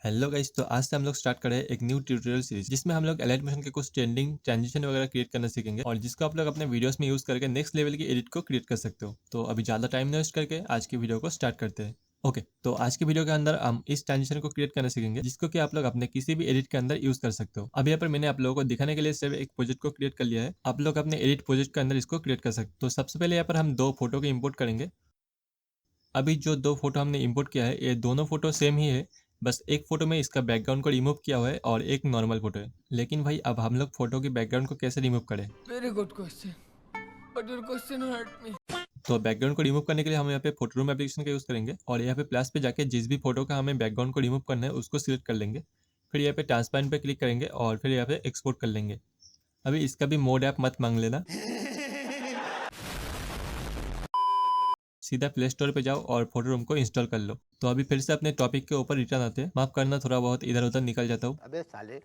Hello guys, तो आज से हम लोग स्टार्ट करें एक न्यू ट्यूटोरियल सीरीज जिसमें हम लोग एलाइट मोशन के कुछ ट्रेंडिंग ट्रांजिशन वगैरह क्रिएट करना सीखेंगे और जिसको आप लोग अपने वीडियोस में यूज करके नेक्स्ट लेवल की एडिट को क्रिएट कर सकते हो। तो अभी ज़्यादा टाइम न वेस्ट करके आज की वीडियो को स्टार्ट करते हैं। ओके, तो आज की वीडियो के अंदर हम इस ट्रांजिशन को क्रिएट करना सीखेंगे जिसको कि आप लोग अपने किसी भी एडिट के अंदर यूज कर सकते हो। अभी यहाँ पर मैंने आप लोगों को दिखाने के लिए सिर्फ एक प्रोजेक्ट को क्रिएट कर लिया है, आप लोग अपने एडिट प्रोजेक्ट के अंदर इसको क्रिएट कर सकते हो। तो सबसे पहले यहाँ पर हम दो फोटो को इम्पोर्ट करेंगे। अभी जो दो फोटो हमने इंपोर्ट किया है ये दोनों फोटो सेम ही है, बस एक फोटो में इसका बैकग्राउंड को रिमूव किया हुआ है और एक नॉर्मल फोटो है। लेकिन भाई अब हम लोग फोटो की बैकग्राउंड को कैसे रिमूव करें? Very good question. But your question hurt me. तो बैकग्राउंड को रिमूव करने के लिए हम यहाँ पे फोटो रूम एप्लीकेशन का यूज़ करेंगे और यहाँ पे प्लस पे जाके जिस भी फोटो का हमें बैकग्राउंड को रिमूव करना है उसको सिलेक्ट कर लेंगे। फिर यहाँ पे ट्रांसपेरेंट पे क्लिक करेंगे और फिर यहाँ पे एक्सपोर्ट कर लेंगे। अभी इसका भी मोड ऐप मत मांग लेना, सीधा प्ले स्टोर पे जाओ और फोटो रूम को इंस्टॉल कर लो। तो अभी फिर से अपने टॉपिक के ऊपर रिटर्न आते हैं, माफ करना थोड़ा बहुत इधर उधर निकल जाता हूँ। अबे साले।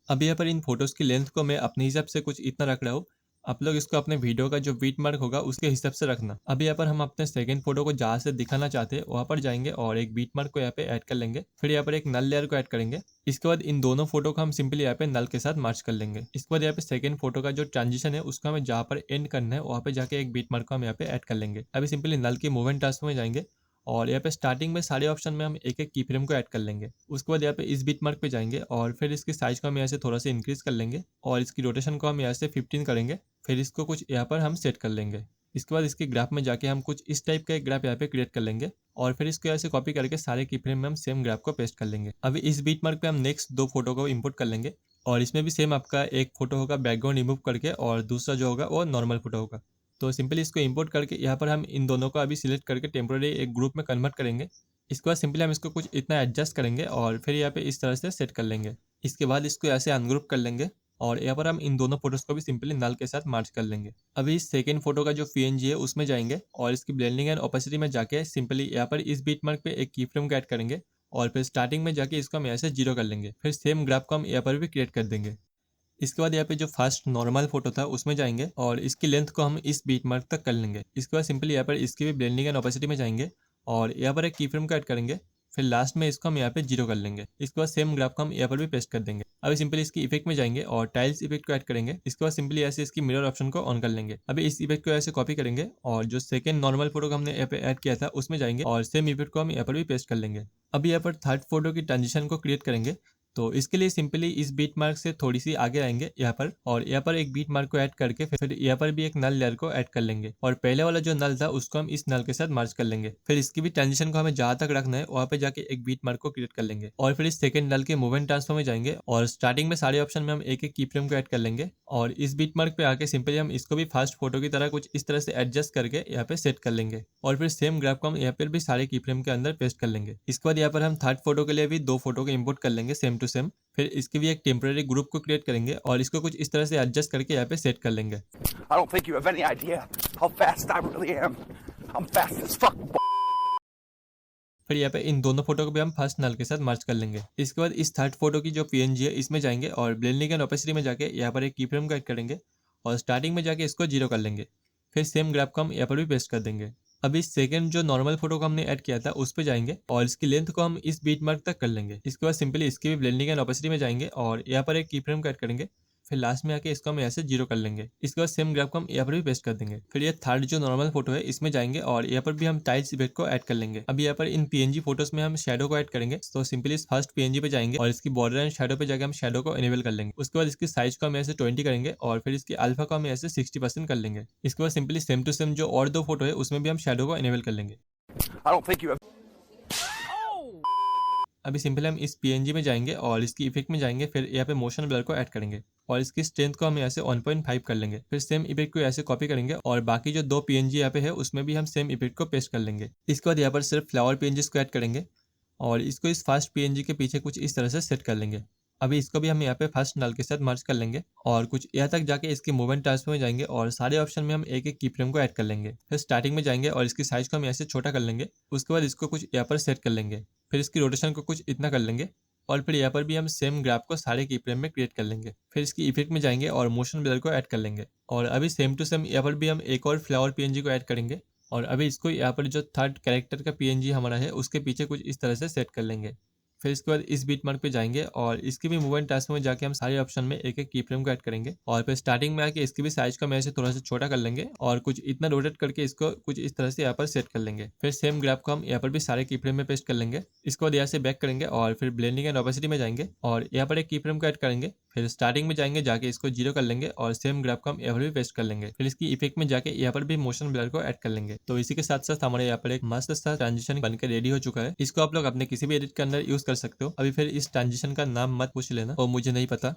अभी यहाँ पर इन फोटोज़ की लेंथ को मैं अपने हिसाब से कुछ इतना रख रहा हूँ। आप लोग इसको अपने वीडियो का जो बीट मार्क होगा उसके हिसाब से रखना। अभी यहाँ पर हम अपने सेकंड फोटो को जहाँ से दिखाना चाहते हैं वहाँ पर जाएंगे और एक बीट मार्क को यहाँ पे ऐड कर लेंगे। फिर यहाँ पर एक नल लेयर को ऐड करेंगे। इसके बाद इन दोनों फोटो को हम सिंपली यहाँ पे नल के साथ मार्च कर लेंगे। इसके बाद यहाँ पे सेकंड फोटो का जो ट्रांजिशन है उसको हमें जहाँ पर एंड करना है वहाँ पे जाके एक बीट मार्क को हम यहाँ पे ऐड कर लेंगे। अभी सिंपली नल की मूवमेंट टास्क में जाएंगे और यहाँ पे स्टार्टिंग में सारे ऑप्शन में हम एक एक की फ्रेम को ऐड कर लेंगे। उसके बाद यहाँ पे इस बीट मार्क पे जाएंगे और फिर इसकी साइज को हम यहाँ से थोड़ा सा इंक्रीज कर लेंगे और इसकी रोटेशन को हम यहाँ से 15 करेंगे। फिर इसको कुछ यहाँ पर हम सेट कर लेंगे। इसके बाद इसके ग्राफ में जाके हम कुछ इस टाइप का एक ग्राफ यहाँ पे क्रिएट कर लेंगे और फिर इसको ऐसे कॉपी करके सारे की फ्रेम में हम सेम ग्राफ को पेस्ट कर लेंगे। अभी इस बीट मार्क पे हम नेक्स्ट दो फोटो को इम्पोर्ट कर लेंगे और इसमें भी सेम आपका एक फोटो होगा बैकग्राउंड रिमूव करके और दूसरा जो होगा वो नॉर्मल फोटो होगा। तो सिंपली इसको इंपोर्ट करके यहाँ पर हम इन दोनों को अभी सिलेक्ट करके टेम्पोररी एक ग्रुप में कन्वर्ट करेंगे। इसके बाद सिंपली हम इसको कुछ इतना एडजस्ट करेंगे और फिर यहाँ पे इस तरह से सेट कर लेंगे। इसके बाद इसको ऐसे अनग्रुप कर लेंगे और यहाँ पर हम इन दोनों फोटोज को भी सिंपली नल के साथ मार्च कर लेंगे। अभी इस सेकेंड फोटो का जो पीएनजी है उसमें जाएंगे और इसकी ब्लेंडिंग एंड ओपेसिटी में जाके सिंपली यहाँ पर इस बीट मार्क पे एक की फ्रेम को ऐड करेंगे और फिर स्टार्टिंग में जाके इसको हम यहाँ से 0 कर लेंगे। फिर सेम ग्राफ को हम यहाँ पर भी क्रिएट कर देंगे। इसके बाद यहाँ पे जो फर्स्ट नॉर्मल फोटो था उसमें जाएंगे और इसकी लेंथ को हम इस बीट मार्क तक कर लेंगे। इसके बाद सिंपली यहाँ पर इसकी भी ब्लेंडिंग एंड ओपेसिटी में जाएंगे और यहाँ पर एक की फ्रेम को ऐड करेंगे। फिर लास्ट में इसको हम यहाँ पे 0 कर लेंगे। इसके बाद सेम ग्राफ को हम यहाँ पर भी पेस्ट कर देंगे। अभी सिंपली इसकी इफेक्ट में जाएंगे और टाइल्स इफेक्ट को ऐड करेंगे। इसके बाद सिंपली ऐसे इसकी मिरर ऑप्शन को ऑन कर लेंगे। अभी इस इफेक्ट को ऐसे कॉपी करेंगे और जो सेकंड नॉर्मल फोटो को हमने यहाँ पे ऐड किया था उसमें जाएंगे और सेम इफेक्ट को हम यहाँ पर भी पेस्ट कर लेंगे। अभी यहाँ पर थर्ड फोटो की ट्रांजिशन को क्रिएट करेंगे। तो इसके लिए सिंपली इस बीट मार्क से थोड़ी सी आगे आएंगे यहाँ पर और यहाँ पर एक बीट मार्क को ऐड करके फिर यहाँ पर भी एक नल लेयर को ऐड कर लेंगे और पहले वाला जो नल था उसको हम इस नल के साथ मार्च कर लेंगे। फिर इसकी भी ट्रांजिशन को हमें जहाँ तक रखना है वहाँ पे जाके एक बीट मार्क को क्रिएट कर लेंगे और फिर इस सेकंड नल के मूवमेंट ट्रांसफर में जाएंगे और स्टार्टिंग में सारे ऑप्शन में हम एक एक की फ्रेम को ऐड कर लेंगे और इस बीट मार्क पे आके सिंपली हम इसको भी फर्स्ट फोटो की तरह कुछ इस तरह से एडजस्ट करके यहाँ पे सेट कर लेंगे और फिर सेम ग्राफ को हम यहाँ पर भी सारे की फ्रेम के अंदर पेस्ट कर लेंगे। इसके बाद यहाँ पर हम थर्ड फोटो के लिए भी दो फोटो को इम्पोर्ट कर लेंगे सेम टू सेम। फिर इसके भी एक टेम्पररी ग्रुप को क्रिएट करेंगे और इसको कुछ इस तरह से एडजस्ट करके यहाँ पे सेट कर लेंगे। I don't think you have any idea how fast I really am. I'm fast as fuck. फिर यहाँ पे इन दोनों फोटो को भी हम फर्स्ट नल के साथ मर्ज कर लेंगे। इसके बाद इस थर्ड फोटो की जो पीएनजी है इसमें जाएंगे और ब्लेंडिंग एंड ओपेसिटी में जाके यहाँ पर एक की फ्रेम को ऐड करेंगे और स्टार्टिंग में जाके इसको 0 कर लेंगे। फिर सेम ग्राफ को हम यहाँ पर भी पेस्ट कर देंगे। अभी सेकंड जो नॉर्मल फोटो को हमने ऐड किया था उस पर जाएंगे और इसकी लेंथ को हम इस बीट मार्क तक कर लेंगे। इसके बाद सिंपली इसकी भी ब्लेंडिंग एंड ओपेसिटी में जाएंगे और यहाँ पर एक की फ्रेम को ऐड करेंगे। फिर लास्ट में आके इसको हम ऐसे 0 कर लेंगे। इसके बाद सेम ग्राफ को हम यहाँ पर भी पेस्ट कर देंगे। फिर ये थर्ड जो नॉर्मल फोटो है इसमें जाएंगे और यहाँ पर भी हम टाइल्स इफेक्ट को ऐड कर लेंगे। अब यहाँ पर इन पीएनजी फोटोज में हम शैडो को ऐड करेंगे। तो सिंपली इस फर्स्ट पीएनजी पे जाएंगे और इसकी बॉर्डर एंड शैडो पे जाकर हम शैडो को एनेबल कर लेंगे। उसके बाद इसकी साइज को हम ऐसे 20 करेंगे और फिर इसकी अल्फा को हम ऐसे 60% कर लेंगे। इसके बाद सिंपली सेम टू सेम जो और दो फोटो है उसमें भी हम शैडो को एनेबल कर लेंगे। I don't think you have. अभी सिंपल हम इस पीएनजी में जाएंगे और इसकी इफेक्ट में जाएंगे। फिर यहाँ पे मोशन ब्लर को ऐड करेंगे और इसकी स्ट्रेंथ को हम यहाँ से 1.5 कर लेंगे। फिर सेम इफेक्ट को ऐसे कॉपी करेंगे और बाकी जो दो पीएनजी यहाँ पे है उसमें भी हम सेम इफेक्ट को पेस्ट कर लेंगे। इसके बाद यहाँ पर सिर्फ फ्लावर पीएनजी को ऐड करेंगे और इसको इस फर्स्ट पीएनजी के पीछे कुछ इस तरह से सेट कर लेंगे। अभी इसको भी हम यहाँ पे फर्स्ट नल के साथ मर्ज कर लेंगे और कुछ यहाँ तक जाके इसके मूवमेंट ट्रांसफर में जाएंगे और सारे ऑप्शन में हम एक एक की फ्रेम को ऐड कर लेंगे। फिर स्टार्टिंग में जाएंगे और इसकी साइज को हम ऐसे छोटा कर लेंगे। उसके बाद इसको कुछ यहाँ पर सेट कर लेंगे। फिर इसकी रोटेशन को कुछ इतना कर लेंगे और फिर यहाँ पर भी हम सेम ग्राफ को सारे की फ्रेम में क्रिएट कर लेंगे। फिर इसकी इफेक्ट में जाएंगे और मोशन ब्लर को ऐड कर लेंगे और अभी सेम टू सेम यहाँ पर भी हम एक और फ्लावर पीएनजी को ऐड करेंगे और अभी इसको यहाँ पर जो थर्ड कैरेक्टर का पीएनजी हमारा है उसके पीछे कुछ इस तरह से सेट कर लेंगे। फिर इसके बाद इस बीट मार्क पे जाएंगे और इसकी भी मूवमेंट टास्क में जाके हम सारे ऑप्शन में एक एक की फ्रेम को ऐड करेंगे और फिर स्टार्टिंग में आके इसकी भी साइज को मेरे से थोड़ा सा छोटा कर लेंगे और कुछ इतना रोटेट करके इसको कुछ इस तरह से यहाँ पर सेट कर लेंगे। फिर सेम ग्राफ को हम यहाँ पर भी सारे की फ्रेम में पेस्ट कर लेंगे। इसको बाद यहाँ से बैक करेंगे और फिर ब्लेंडिंग एंड ऑपेसिटी में जाएंगे और यहाँ पर एक की फ्रेम को ऐड करेंगे। फिर स्टार्टिंग में जाएंगे, जाके इसको 0 कर लेंगे और सेम ग्राफ को हम यहाँ पर भी पेस्ट कर लेंगे। फिर इसकी इफेक्ट में जाके यहाँ पर भी मोशन ब्लर को ऐड कर लेंगे। तो इसी के साथ साथ हमारे यहाँ पर एक मस्त सा ट्रांजिशन बनकर रेडी हो चुका है। इसको आप लोग अपने किसी भी एडिट के अंदर यूज कर सकते हो। अभी फिर इस ट्रांजिशन का नाम मत पूछ लेना, और मुझे नहीं पता।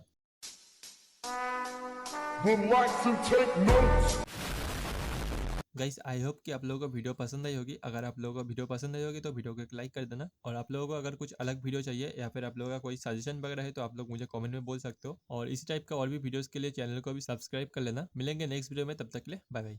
गाइस, आई होप कि आप लोगों को वीडियो पसंद आई होगी। अगर आप लोगों को वीडियो पसंद आई होगी तो वीडियो को एक लाइक कर देना, और आप लोगों को अगर कुछ अलग वीडियो चाहिए या फिर आप लोगों का कोई सजेशन वगैरह है तो आप लोग मुझे कमेंट में बोल सकते हो। और इसी टाइप का और भी वीडियोस के लिए चैनल को भी सब्सक्राइब कर लेना। मिलेंगे नेक्स्ट वीडियो में, तब तक के लिए बाय बाय।